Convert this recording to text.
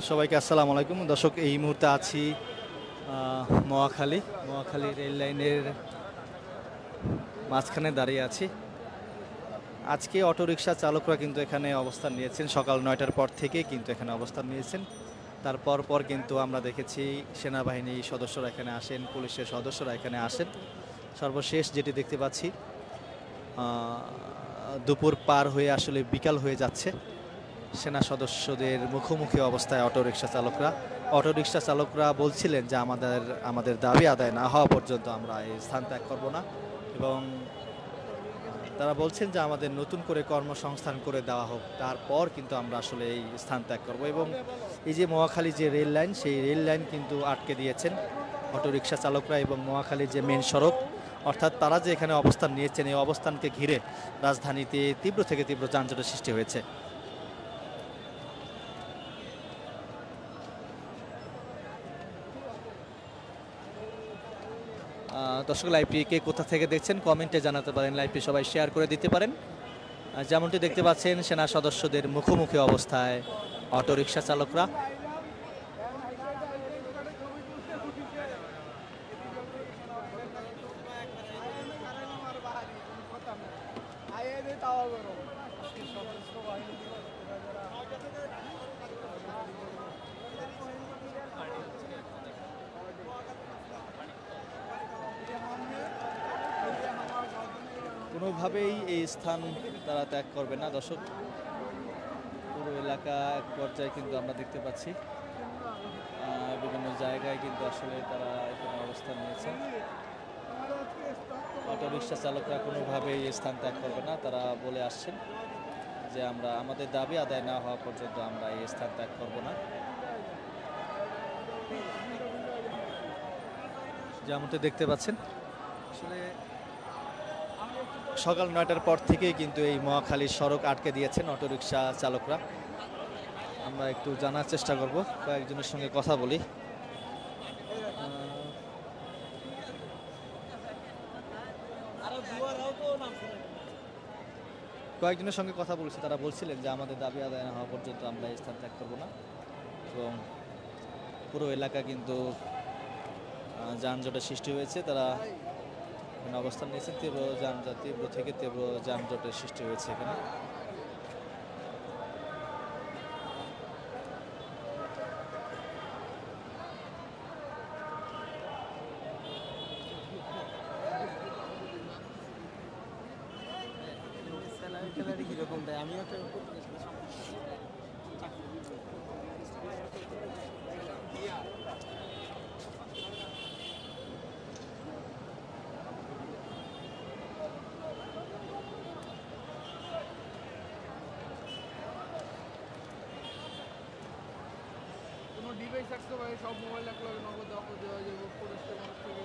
সবাইকে আসসালামু আলাইকুম দর্শক। এই মুহূর্তে আছি নোয়াখালী রেল লাইনের মাঝখানে দাঁড়িয়ে আছি। আজকে অটোরিকশা চালকরা কিন্তু এখানে অবস্থান নিয়েছেন, সকাল 9টার পর থেকে কিন্তু এখানে অবস্থান নিয়েছেন। তারপর কিন্তু আমরা দেখেছি সেনাবাহিনী সদস্যরা এখানে আসেন, পুলিশের সদস্যরা এখানে আসেন। সর্বশেষ যেটি দেখতে পাচ্ছি, দুপুর পার হয়ে আসলে বিকাল হয়ে যাচ্ছে। সেনা সদস্যদের মুখোমুখি অবস্থায় অটোরিকশা চালকরা বলছিলেন যে আমাদের দাবি আদায় না হওয়া পর্যন্ত আমরা এই স্থান ত্যাগ করব না, এবং তারা বলছেন যে আমাদের নতুন করে কর্মসংস্থান করে দেওয়া হোক, তারপর কিন্তু আমরা আসলে এই স্থান ত্যাগ করব। এবং এই যে মহাখালী যে রেল লাইন, সেই রেল লাইন কিন্তু আটকে দিয়েছেন অটোরিকশা চালকরা, এবং মহাখালীর যে মেন সড়ক, অর্থাৎ তারা যে এখানে অবস্থান নিয়েছেন, এই অবস্থানকে ঘিরে রাজধানীতে তীব্র থেকে তীব্র যানজটের সৃষ্টি হয়েছে। দর্শক, লাইভটি কে কোথা থেকে দেখছেন কমেন্টে জানাতে পারেন, লাইভটি সবাই শেয়ার করে দিতে পারেন। যেমনটি দেখতে পাচ্ছেন, সেনা সদস্যদের মুখোমুখি অবস্থায় অটোরিকশা চালকরা। কোনোভাবেই এই স্থান তারা ত্যাগ করবে না দর্শক। পুরো এলাকা এক পর্যায়ে কিন্তু আমরা দেখতে পাচ্ছি বিভিন্ন জায়গায় কিন্তু আসলে তারা এখানে অবস্থান নিয়েছেন। অটোরিকশা চালকরা কোনোভাবেই এই স্থান ত্যাগ করবে না, তারা বলে আসছেন যে আমাদের দাবি আদায় না হওয়া পর্যন্ত আমরা এই স্থান ত্যাগ করব না। যেমনটি দেখতে পাচ্ছেন, আসলে সকাল 9টার পর থেকেই কিন্তু এই মহাখালীর সড়ক আটকে দিয়েছেন অটোরিকশা চালকরা। আমরা একটু জানার চেষ্টা করব, কয়েকজনের সঙ্গে কথা বলি। কয়েকজনের সঙ্গে কথা বলছি, তারা বলছিলেন যে আমাদের দাবি আদায় না হওয়া পর্যন্ত আমরা এই স্থান ত্যাগ করব না, এবং পুরো এলাকা কিন্তু যানজটের সৃষ্টি হয়েছে। তারা এখানে অবস্থান নিয়েছেন, তীব্র থেকে তীব্র যানজটের সৃষ্টি হয়েছে এখানে। ডিভাইস থাকতে পারে, সব মোবাইল এক লগে নগদ দেওয়া যাবে, পুলিশকে মানুষ থেকে